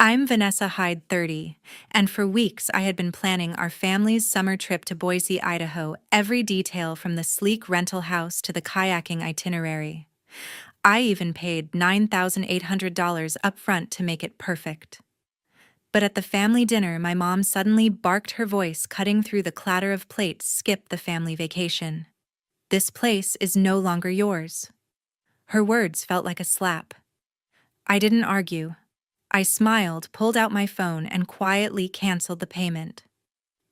I'm Vanessa Hyde, 30, and for weeks I had been planning our family's summer trip to Boise, Idaho, every detail from the sleek rental house to the kayaking itinerary. I even paid $9,800 upfront to make it perfect. But at the family dinner, my mom suddenly barked, her voice cutting through the clatter of plates. Skip the family vacation. This place is no longer yours. Her words felt like a slap. I didn't argue. I smiled, pulled out my phone, and quietly canceled the payment.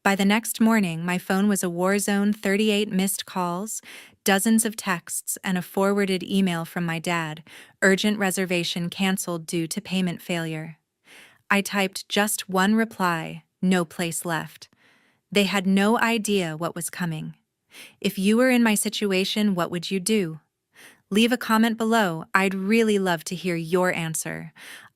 By the next morning, my phone was a war zone: 38 missed calls, dozens of texts, and a forwarded email from my dad: urgent reservation canceled due to payment failure. I typed just one reply: no place left. They had no idea what was coming. If you were in my situation, what would you do? Leave a comment below. I'd really love to hear your answer.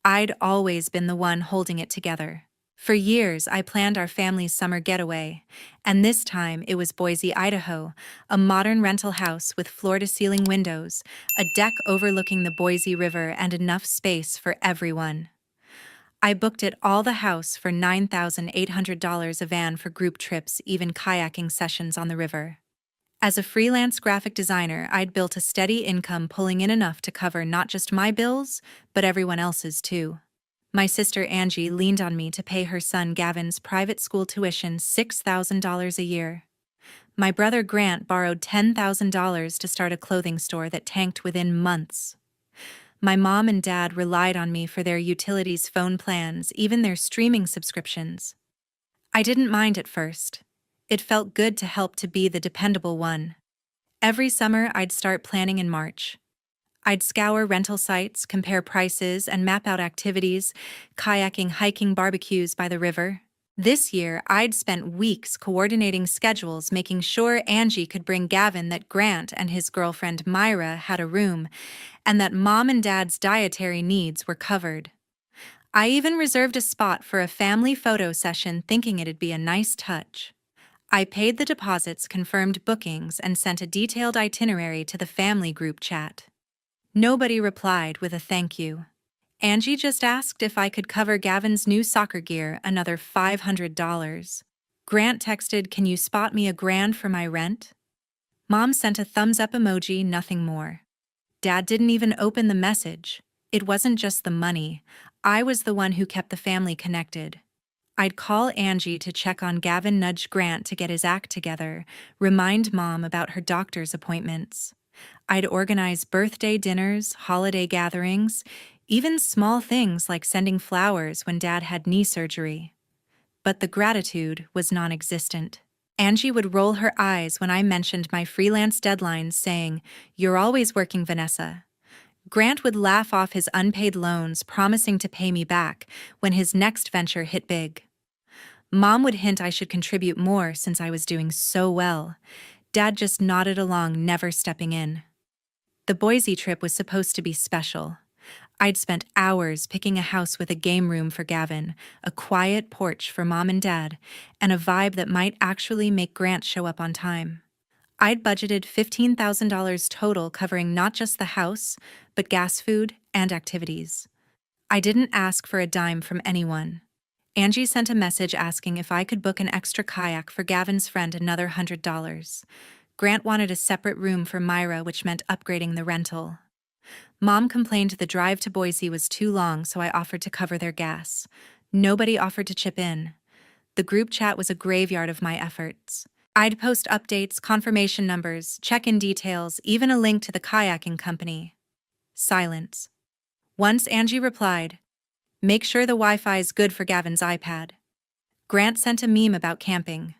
I'd always been the one holding it together. For years, I planned our family's summer getaway, and this time it was Boise, Idaho, a modern rental house with floor-to-ceiling windows, a deck overlooking the Boise River, and enough space for everyone. I booked it all, the house for $9,800, a van for group trips, even kayaking sessions on the river. As a freelance graphic designer, I'd built a steady income, pulling in enough to cover not just my bills, but everyone else's too. My sister Angie leaned on me to pay her son Gavin's private school tuition, $6,000 a year. My brother Grant borrowed $10,000 to start a clothing store that tanked within months. My mom and dad relied on me for their utilities, phone plans, even their streaming subscriptions. I didn't mind at first. It felt good to help, to be the dependable one. Every summer, I'd start planning in March. I'd scour rental sites, compare prices, and map out activities: kayaking, hiking, barbecues by the river. This year, I'd spent weeks coordinating schedules, making sure Angie could bring Gavin, that Grant and his girlfriend Myra had a room, and that Mom and Dad's dietary needs were covered. I even reserved a spot for a family photo session, thinking it'd be a nice touch. I paid the deposits, confirmed bookings, and sent a detailed itinerary to the family group chat. Nobody replied with a thank you. Angie just asked if I could cover Gavin's new soccer gear, another $500. Grant texted, "Can you spot me $1,000 for my rent?" Mom sent a thumbs up emoji, nothing more. Dad didn't even open the message. It wasn't just the money. I was the one who kept the family connected. I'd call Angie to check on Gavin, nudge Grant to get his act together, remind Mom about her doctor's appointments. I'd organize birthday dinners, holiday gatherings, even small things like sending flowers when Dad had knee surgery. But the gratitude was non-existent. Angie would roll her eyes when I mentioned my freelance deadlines, saying, "You're always working, Vanessa." Grant would laugh off his unpaid loans, promising to pay me back when his next venture hit big. Mom would hint I should contribute more since I was doing so well. Dad just nodded along, never stepping in. The Boise trip was supposed to be special. I'd spent hours picking a house with a game room for Gavin, a quiet porch for Mom and Dad, and a vibe that might actually make Grant show up on time. I'd budgeted $15,000 total, covering not just the house, but gas, food, and activities. I didn't ask for a dime from anyone. Angie sent a message asking if I could book an extra kayak for Gavin's friend, another $100. Grant wanted a separate room for Myra, which meant upgrading the rental. Mom complained the drive to Boise was too long, so I offered to cover their gas. Nobody offered to chip in. The group chat was a graveyard of my efforts. I'd post updates, confirmation numbers, check-in details, even a link to the kayaking company. Silence. Once Angie replied, "Make sure the Wi-Fi's good for Gavin's iPad." Grant sent a meme about camping.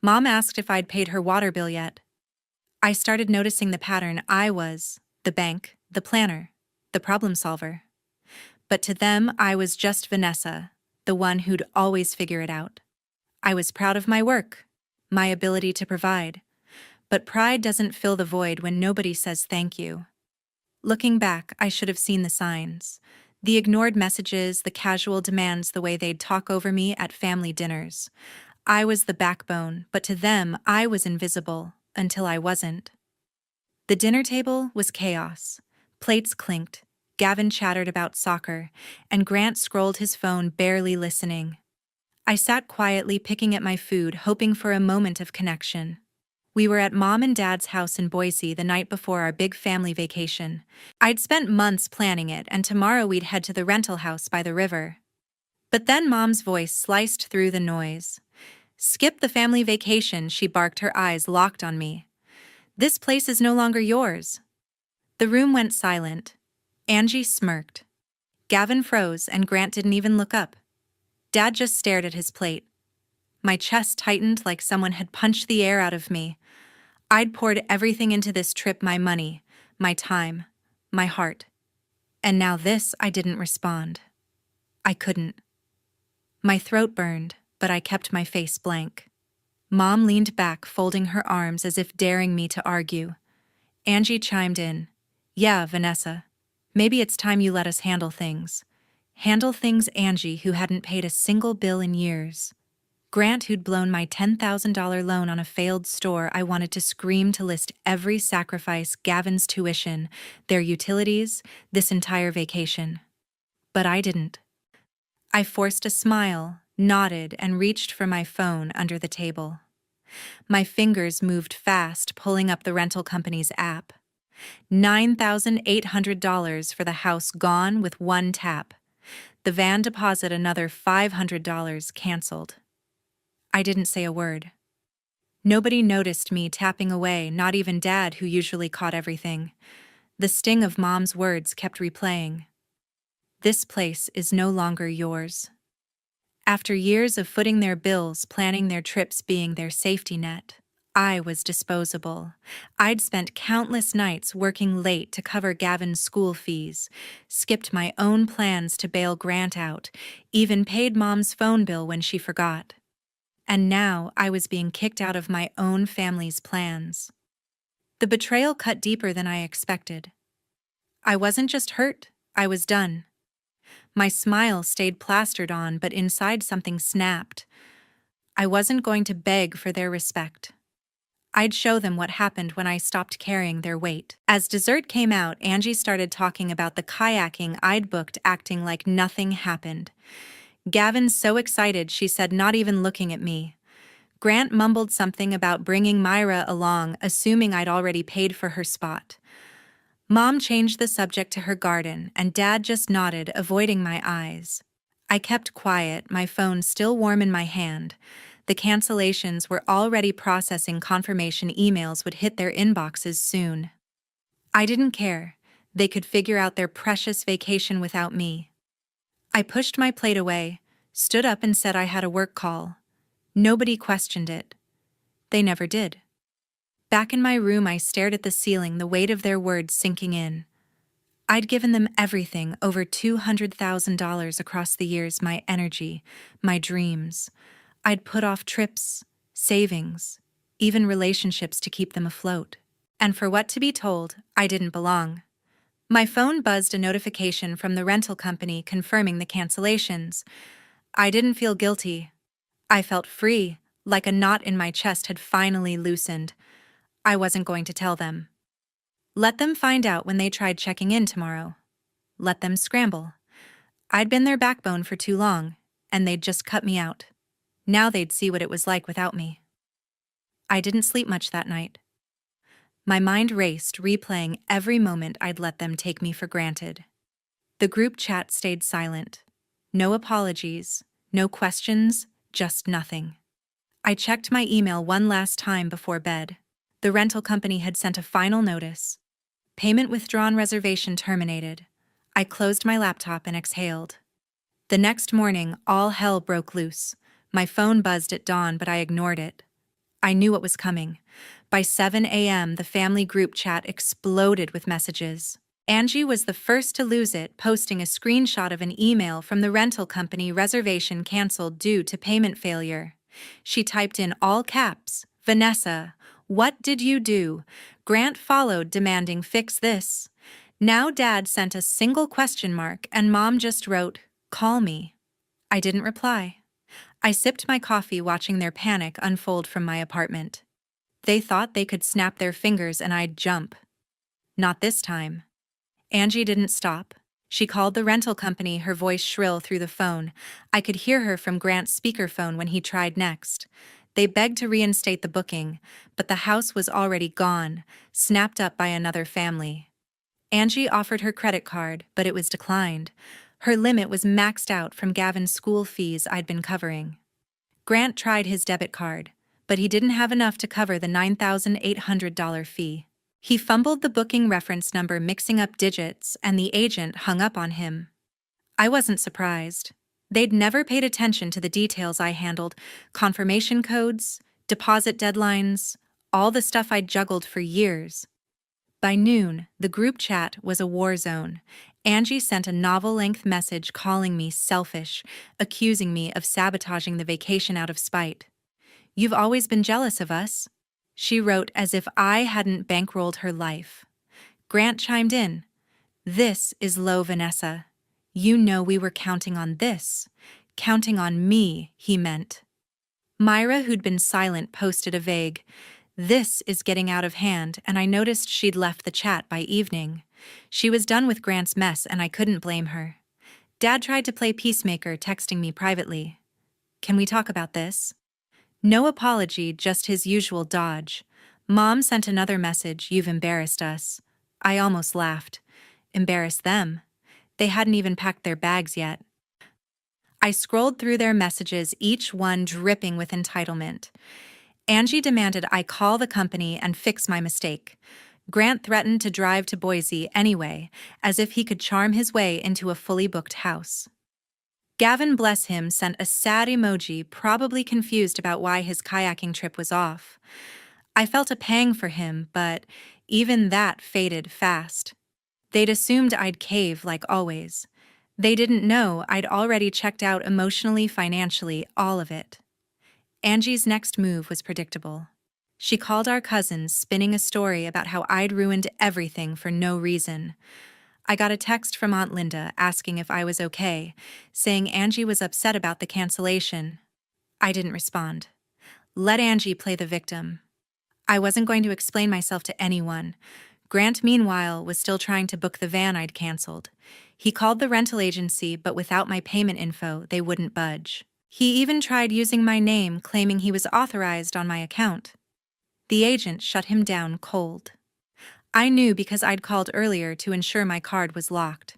Mom asked if I'd paid her water bill yet. I started noticing the pattern. I was the bank, the planner, the problem solver. But to them, I was just Vanessa, the one who'd always figure it out. I was proud of my work, my ability to provide. But pride doesn't fill the void when nobody says thank you. Looking back, I should have seen the signs. The ignored messages, the casual demands, the way they'd talk over me at family dinners. I was the backbone, but to them, I was invisible, until I wasn't. The dinner table was chaos. Plates clinked, Gavin chattered about soccer, and Grant scrolled his phone, barely listening. I sat quietly picking at my food, hoping for a moment of connection. We were at Mom and Dad's house in Boise the night before our big family vacation. I'd spent months planning it, and tomorrow we'd head to the rental house by the river. But then Mom's voice sliced through the noise. "Skip the family vacation," she barked, her eyes locked on me. "This place is no longer yours." The room went silent. Angie smirked. Gavin froze, and Grant didn't even look up. Dad just stared at his plate. My chest tightened like someone had punched the air out of me. I'd poured everything into this trip, my money, my time, my heart. And now this, I didn't respond. I couldn't. My throat burned, but I kept my face blank. Mom leaned back, folding her arms as if daring me to argue. Angie chimed in. "Yeah, Vanessa. Maybe it's time you let us handle things." Handle things? Angie, who hadn't paid a single bill in years. Grant, who'd blown my $10,000 loan on a failed store. I wanted to scream, to list every sacrifice: Gavin's tuition, their utilities, this entire vacation. But I didn't. I forced a smile, nodded, and reached for my phone under the table. My fingers moved fast, pulling up the rental company's app. $9,800 for the house gone with one tap. The van deposit another $500 canceled. I didn't say a word. Nobody noticed me tapping away, not even Dad, who usually caught everything. The sting of Mom's words kept replaying. "This place is no longer yours." After years of footing their bills, planning their trips, being their safety net, I was disposable. I'd spent countless nights working late to cover Gavin's school fees, skipped my own plans to bail Grant out, even paid Mom's phone bill when she forgot. And now I was being kicked out of my own family's plans. The betrayal cut deeper than I expected. I wasn't just hurt, I was done. My smile stayed plastered on, but inside something snapped. I wasn't going to beg for their respect. I'd show them what happened when I stopped carrying their weight. As dessert came out, Angie started talking about the kayaking I'd booked, acting like nothing happened. Gavin's so excited, she said, not even looking at me. Grant mumbled something about bringing Myra along, assuming I'd already paid for her spot. Mom changed the subject to her garden, and Dad just nodded, avoiding my eyes. I kept quiet, my phone still warm in my hand. The cancellations were already processing. Confirmation emails would hit their inboxes soon. I didn't care. They could figure out their precious vacation without me. I pushed my plate away, stood up, and said I had a work call. Nobody questioned it. They never did. Back in my room, I stared at the ceiling, the weight of their words sinking in. I'd given them everything, over $200,000 across the years, my energy, my dreams. I'd put off trips, savings, even relationships to keep them afloat. And for what? To be told, I didn't belong. My phone buzzed, a notification from the rental company confirming the cancellations. I didn't feel guilty. I felt free, like a knot in my chest had finally loosened. I wasn't going to tell them. Let them find out when they tried checking in tomorrow. Let them scramble. I'd been their backbone for too long, and they'd just cut me out. Now they'd see what it was like without me. I didn't sleep much that night. My mind raced, replaying every moment I'd let them take me for granted. The group chat stayed silent. No apologies, no questions, just nothing. I checked my email one last time before bed. The rental company had sent a final notice. Payment withdrawn, reservation terminated. I closed my laptop and exhaled. The next morning, all hell broke loose. My phone buzzed at dawn, but I ignored it. I knew what was coming. By 7 a.m., the family group chat exploded with messages. Angie was the first to lose it, posting a screenshot of an email from the rental company: reservation canceled due to payment failure. She typed in all caps, "Vanessa, what did you do?" Grant followed, demanding, "Fix this." Now Dad sent a single question mark, and Mom just wrote, "Call me." I didn't reply. I sipped my coffee, watching their panic unfold from my apartment. They thought they could snap their fingers and I'd jump. Not this time. Angie didn't stop. She called the rental company, her voice shrill through the phone. I could hear her from Grant's speakerphone when he tried next. They begged to reinstate the booking, but the house was already gone, snapped up by another family. Angie offered her credit card, but it was declined. Her limit was maxed out from Gavin's school fees I'd been covering. Grant tried his debit card, but he didn't have enough to cover the $9,800 fee. He fumbled the booking reference number, mixing up digits, and the agent hung up on him. I wasn't surprised. They'd never paid attention to the details I handled: confirmation codes, deposit deadlines, all the stuff I'd juggled for years. By noon, the group chat was a war zone. Angie sent a novel-length message calling me selfish, accusing me of sabotaging the vacation out of spite. "You've always been jealous of us," she wrote, as if I hadn't bankrolled her life. Grant chimed in. "This is low, Vanessa. You know we were counting on this. Counting on me," he meant. Myra, who'd been silent, posted a vague, "This is getting out of hand," and I noticed she'd left the chat by evening. She was done with Grant's mess, and I couldn't blame her. Dad tried to play peacemaker, texting me privately. "Can we talk about this?" No apology, just his usual dodge. Mom sent another message, "You've embarrassed us." I almost laughed. Embarrass them? They hadn't even packed their bags yet. I scrolled through their messages, each one dripping with entitlement. Angie demanded I call the company and fix my mistake. Grant threatened to drive to Boise anyway, as if he could charm his way into a fully booked house. Gavin, bless him, sent a sad emoji, probably confused about why his kayaking trip was off. I felt a pang for him, but even that faded fast. They'd assumed I'd cave like always. They didn't know I'd already checked out emotionally, financially, all of it. Angie's next move was predictable. She called our cousins, spinning a story about how I'd ruined everything for no reason. I got a text from Aunt Linda asking if I was okay, saying Angie was upset about the cancellation. I didn't respond. Let Angie play the victim. I wasn't going to explain myself to anyone. Grant, meanwhile, was still trying to book the van I'd canceled. He called the rental agency, but without my payment info, they wouldn't budge. He even tried using my name, claiming he was authorized on my account. The agent shut him down cold. I knew because I'd called earlier to ensure my card was locked.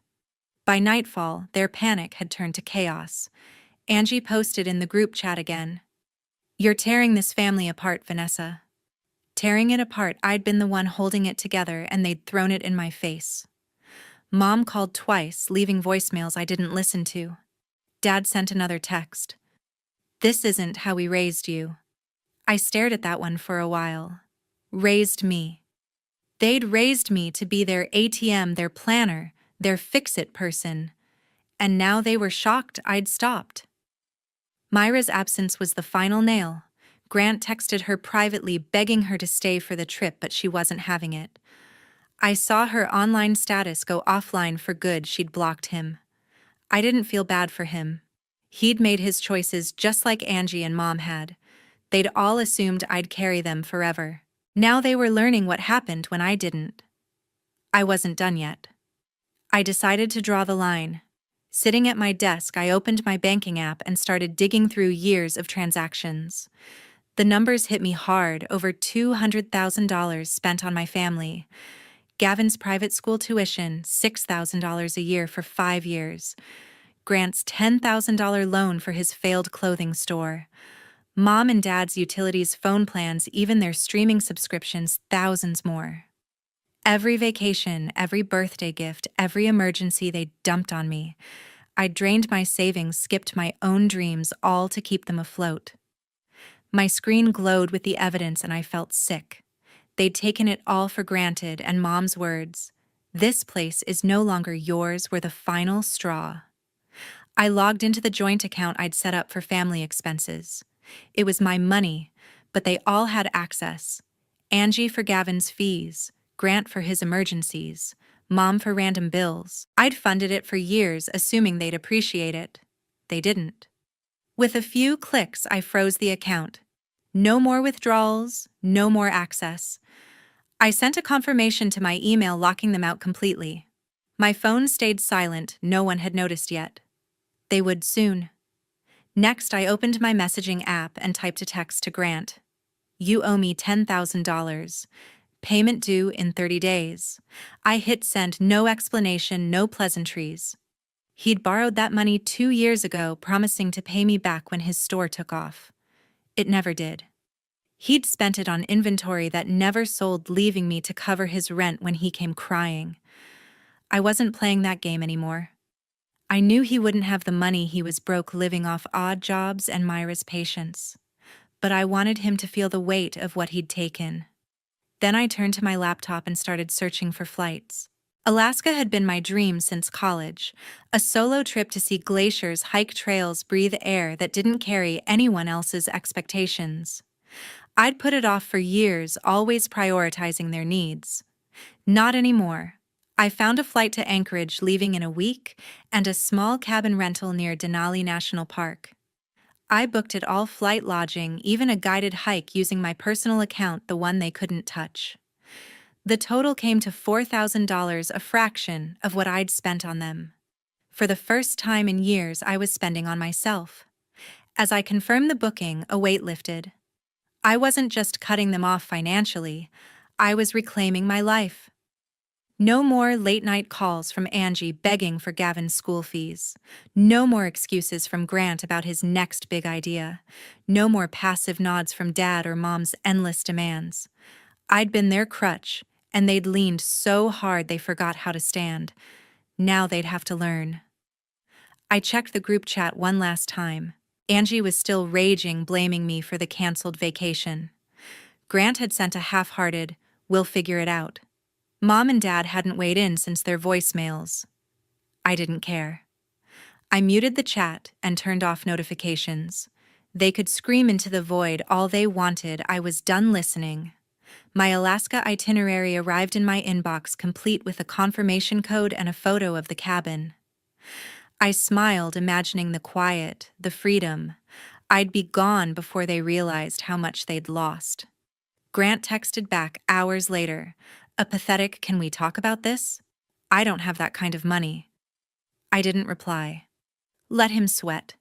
By nightfall, their panic had turned to chaos. Angie posted in the group chat again. "You're tearing this family apart, Vanessa." Tearing it apart, I'd been the one holding it together, and they'd thrown it in my face. Mom called twice, leaving voicemails I didn't listen to. Dad sent another text. "This isn't how we raised you." I stared at that one for a while. Raised me. They'd raised me to be their ATM, their planner, their fix-it person. And now they were shocked I'd stopped. Myra's absence was the final nail. Grant texted her privately, begging her to stay for the trip, but she wasn't having it. I saw her online status go offline for good. She'd blocked him. I didn't feel bad for him. He'd made his choices just like Angie and Mom had. They'd all assumed I'd carry them forever. Now they were learning what happened when I didn't. I wasn't done yet. I decided to draw the line. Sitting at my desk, I opened my banking app and started digging through years of transactions. The numbers hit me hard: over $200,000 spent on my family. Gavin's private school tuition, $6,000 a year for 5 years. Grant's $10,000 loan for his failed clothing store. Mom and Dad's utilities, phone plans, even their streaming subscriptions, thousands more. Every vacation, every birthday gift, every emergency they dumped on me. I drained my savings, skipped my own dreams, all to keep them afloat. My screen glowed with the evidence, and I felt sick. They'd taken it all for granted, and Mom's words, "This place is no longer yours," were the final straw. I logged into the joint account I'd set up for family expenses. It was my money, but they all had access. Angie for Gavin's fees, Grant for his emergencies, Mom for random bills. I'd funded it for years, assuming they'd appreciate it. They didn't. With a few clicks, I froze the account. No more withdrawals, no more access. I sent a confirmation to my email locking them out completely. My phone stayed silent, no one had noticed yet. They would soon. Next, I opened my messaging app and typed a text to Grant. You owe me $10,000. Payment due in 30 days. I hit send, no explanation, no pleasantries. He'd borrowed that money 2 years ago, promising to pay me back when his store took off. It never did. He'd spent it on inventory that never sold, leaving me to cover his rent when he came crying. I wasn't playing that game anymore. I knew he wouldn't have the money. He was broke, living off odd jobs and Myra's patience. But I wanted him to feel the weight of what he'd taken. Then I turned to my laptop and started searching for flights. Alaska had been my dream since college, a solo trip to see glaciers, hike trails, breathe air that didn't carry anyone else's expectations. I'd put it off for years, always prioritizing their needs. Not anymore. I found a flight to Anchorage, leaving in a week, and a small cabin rental near Denali National Park. I booked it all: flight, lodging, even a guided hike using my personal account, the one they couldn't touch. The total came to $4,000, a fraction of what I'd spent on them. For the first time in years, I was spending on myself. As I confirmed the booking, a weight lifted. I wasn't just cutting them off financially, I was reclaiming my life. No more late-night calls from Angie begging for Gavin's school fees. No more excuses from Grant about his next big idea. No more passive nods from Dad or Mom's endless demands. I'd been their crutch, and they'd leaned so hard they forgot how to stand. Now they'd have to learn. I checked the group chat one last time. Angie was still raging, blaming me for the canceled vacation. Grant had sent a half-hearted, "We'll figure it out." Mom and Dad hadn't weighed in since their voicemails. I didn't care. I muted the chat and turned off notifications. They could scream into the void all they wanted. I was done listening. My Alaska itinerary arrived in my inbox, complete with a confirmation code and a photo of the cabin. I smiled, imagining the quiet, the freedom. I'd be gone before they realized how much they'd lost. Grant texted back hours later, a pathetic, "Can we talk about this? I don't have that kind of money." I didn't reply. Let him sweat.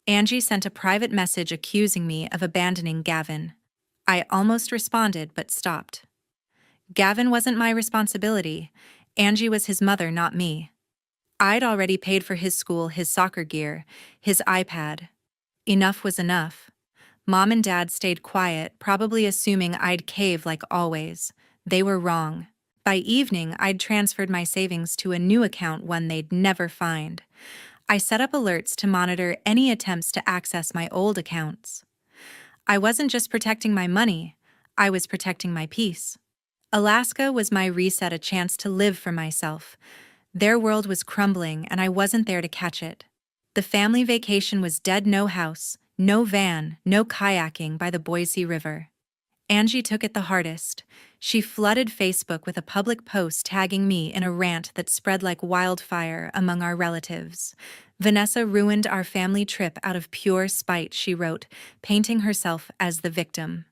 Angie sent a private message accusing me of abandoning Gavin. I almost responded but stopped. Gavin wasn't my responsibility. Angie was his mother, not me. I'd already paid for his school, his soccer gear, his iPad. Enough was enough. Mom and Dad stayed quiet, probably assuming I'd cave like always. They were wrong. By evening, I'd transferred my savings to a new account, one they'd never find. I set up alerts to monitor any attempts to access my old accounts. I wasn't just protecting my money, I was protecting my peace. Alaska was my reset, a chance to live for myself. Their world was crumbling, and I wasn't there to catch it. The family vacation was dead. No house, no van, no kayaking by the Boise River. Angie took it the hardest. She flooded Facebook with a public post tagging me in a rant that spread like wildfire among our relatives. "Vanessa ruined our family trip out of pure spite," she wrote, painting herself as the victim.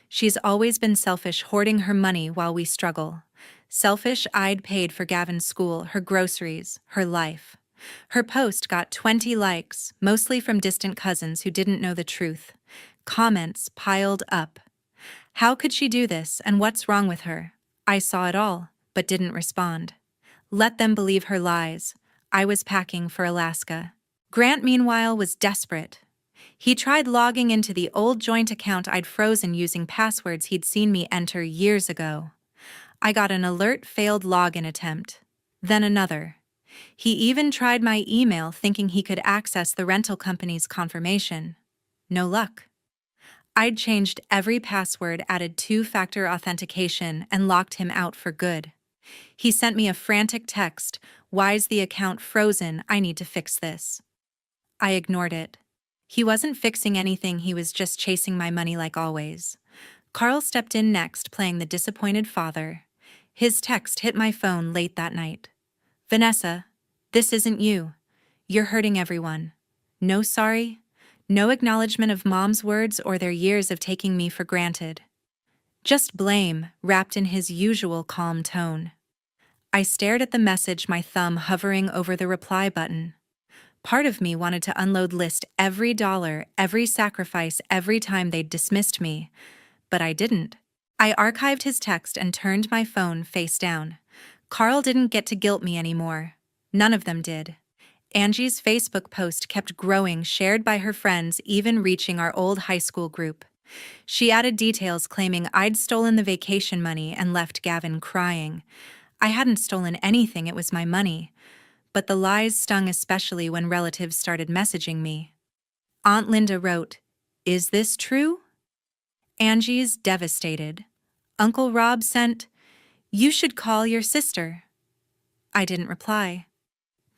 "She's always been selfish, hoarding her money while we struggle. Selfish, I'd paid for Gavin's school, her groceries, her life." Her post got 20 likes, mostly from distant cousins who didn't know the truth. Comments piled up. How could she do this, and what's wrong with her? I saw it all, but didn't respond. Let them believe her lies. I was packing for Alaska. Grant, meanwhile, was desperate. He tried logging into the old joint account I'd frozen using passwords he'd seen me enter years ago. I got an alert: failed login attempt. Then another. He even tried my email, thinking he could access the rental company's confirmation. No luck. I'd changed every password, added two-factor authentication, and locked him out for good. He sent me a frantic text: "Why's the account frozen? I need to fix this." I ignored it. He wasn't fixing anything, he was just chasing my money like always. Carl stepped in next, playing the disappointed father. His text hit my phone late that night. "Vanessa, this isn't you. You're hurting everyone. No sorry, no acknowledgement of Mom's words or their years of taking me for granted. Just blame," wrapped in his usual calm tone. I stared at the message, my thumb hovering over the reply button. Part of me wanted to list every dollar, every sacrifice, every time they'd dismissed me, but I didn't. I archived his text and turned my phone face down. Carl didn't get to guilt me anymore. None of them did. Angie's Facebook post kept growing, shared by her friends, even reaching our old high school group. She added details claiming I'd stolen the vacation money and left Gavin crying. I hadn't stolen anything, it was my money. But the lies stung, especially when relatives started messaging me. Aunt Linda wrote, "Is this true?" Angie's devastated. Uncle Rob sent, "You should call your sister." I didn't reply.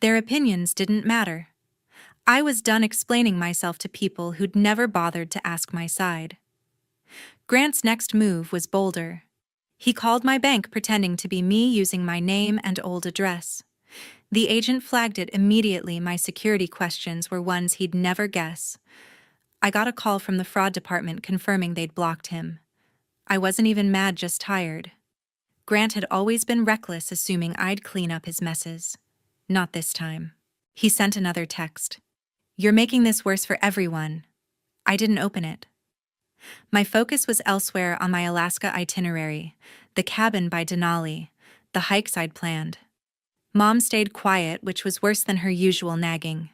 Their opinions didn't matter. I was done explaining myself to people who'd never bothered to ask my side. Grant's next move was bolder. He called my bank pretending to be me, using my name and old address. The agent flagged it immediately. My security questions were ones he'd never guess. I got a call from the fraud department confirming they'd blocked him. I wasn't even mad, just tired. Grant had always been reckless, assuming I'd clean up his messes. Not this time. He sent another text. "You're making this worse for everyone." I didn't open it. My focus was elsewhere, on my Alaska itinerary, the cabin by Denali, the hikes I'd planned. Mom stayed quiet, which was worse than her usual nagging.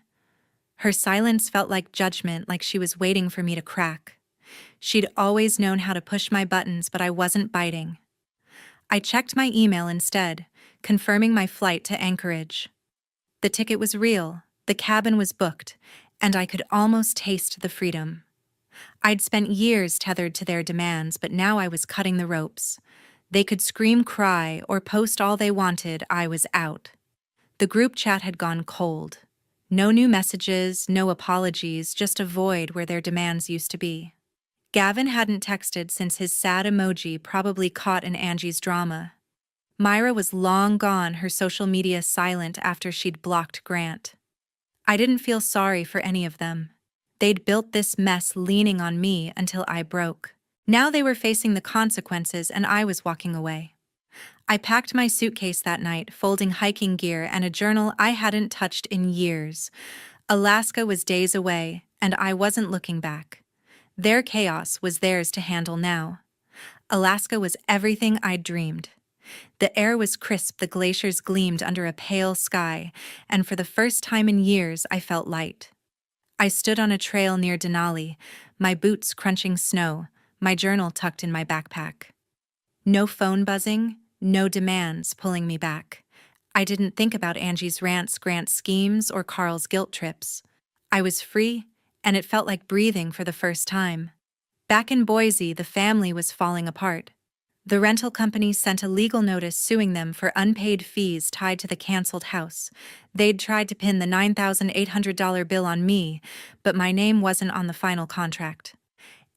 Her silence felt like judgment, like she was waiting for me to crack. She'd always known how to push my buttons, but I wasn't biting. I checked my email instead, confirming my flight to Anchorage. The ticket was real, the cabin was booked, and I could almost taste the freedom. I'd spent years tethered to their demands, but now I was cutting the ropes. They could scream, cry, or post all they wanted, I was out. The group chat had gone cold. No new messages, no apologies, just a void where their demands used to be. Gavin hadn't texted since his sad emoji, probably caught in Angie's drama. Myra was long gone, her social media silent after she'd blocked Grant. I didn't feel sorry for any of them. They'd built this mess leaning on me until I broke. Now they were facing the consequences, and I was walking away. I packed my suitcase that night, folding hiking gear and a journal I hadn't touched in years. Alaska was days away, and I wasn't looking back. Their chaos was theirs to handle now. Alaska was everything I'd dreamed. The air was crisp, the glaciers gleamed under a pale sky, and for the first time in years I felt light. I stood on a trail near Denali, my boots crunching snow, my journal tucked in my backpack. No phone buzzing, no demands pulling me back. I didn't think about Angie's rants, Grant's schemes, or Carl's guilt trips. I was free, and it felt like breathing for the first time. Back in Boise, the family was falling apart. The rental company sent a legal notice suing them for unpaid fees tied to the canceled house. They'd tried to pin the $9,800 bill on me, but my name wasn't on the final contract.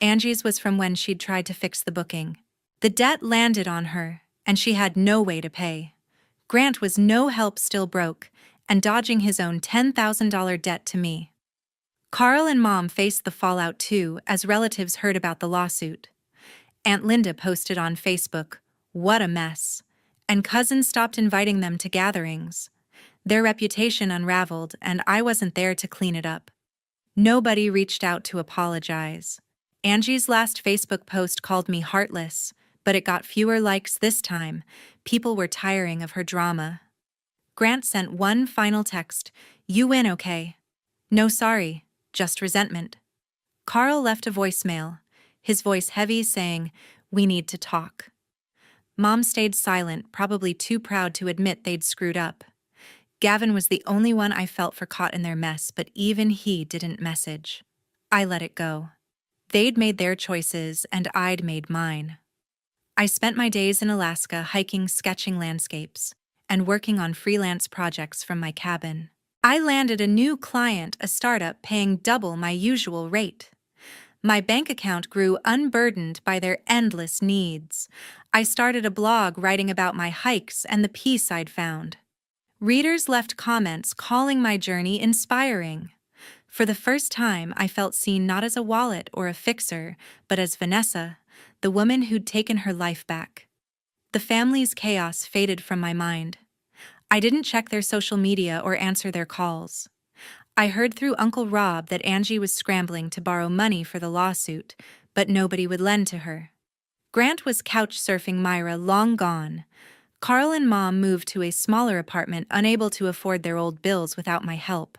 Angie's was from when she'd tried to fix the booking. The debt landed on her, and she had no way to pay. Grant was no help, still broke, and dodging his own $10,000 debt to me. Carl and Mom faced the fallout too, as relatives heard about the lawsuit. Aunt Linda posted on Facebook, "What a mess," and cousins stopped inviting them to gatherings. Their reputation unraveled, and I wasn't there to clean it up. Nobody reached out to apologize. Angie's last Facebook post called me heartless, but it got fewer likes this time. People were tiring of her drama. Grant sent one final text, "You win, okay?" No sorry, just resentment. Carl left a voicemail, his voice heavy, saying, "We need to talk." Mom stayed silent, probably too proud to admit they'd screwed up. Gavin was the only one I felt for caught in their mess, but even he didn't message. I let it go. They'd made their choices, and I'd made mine. I spent my days in Alaska hiking, sketching landscapes, and working on freelance projects from my cabin. I landed a new client, a startup paying double my usual rate. My bank account grew unburdened by their endless needs. I started a blog writing about my hikes and the peace I'd found. Readers left comments calling my journey inspiring. For the first time, I felt seen not as a wallet or a fixer, but as Vanessa, the woman who'd taken her life back. The family's chaos faded from my mind. I didn't check their social media or answer their calls. I heard through Uncle Rob that Angie was scrambling to borrow money for the lawsuit, but nobody would lend to her. Grant was couch surfing Myra, long gone. Carl and Mom moved to a smaller apartment, unable to afford their old bills without my help.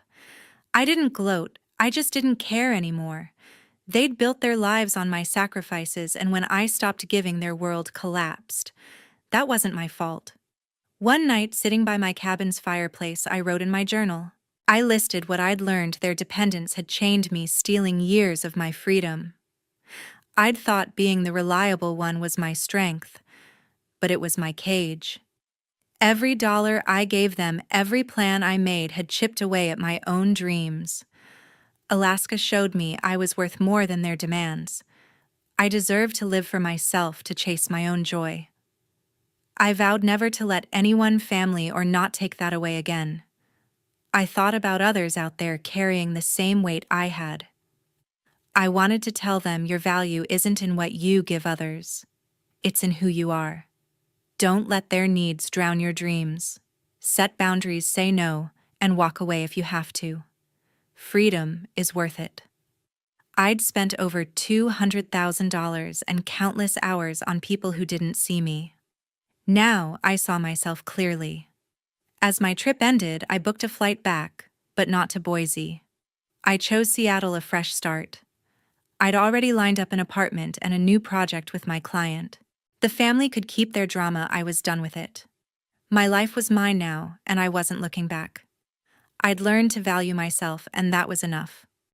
I didn't gloat, I just didn't care anymore. They'd built their lives on my sacrifices, and when I stopped giving, their world collapsed. That wasn't my fault. One night, sitting by my cabin's fireplace, I wrote in my journal. I listed what I'd learned their dependence had chained me, stealing years of my freedom. I'd thought being the reliable one was my strength, but it was my cage. Every dollar I gave them, every plan I made had chipped away at my own dreams. Alaska showed me I was worth more than their demands. I deserved to live for myself, to chase my own joy. I vowed never to let anyone, family, or not take that away again. I thought about others out there carrying the same weight I had. I wanted to tell them your value isn't in what you give others. It's in who you are. Don't let their needs drown your dreams. Set boundaries, say no, and walk away if you have to. Freedom is worth it. I'd spent over $200,000 and countless hours on people who didn't see me. Now I saw myself clearly. As my trip ended, I booked a flight back, but not to Boise. I chose Seattle, a fresh start. I'd already lined up an apartment and a new project with my client. The family could keep their drama, I was done with it. My life was mine now, and I wasn't looking back. I'd learned to value myself, and that was enough.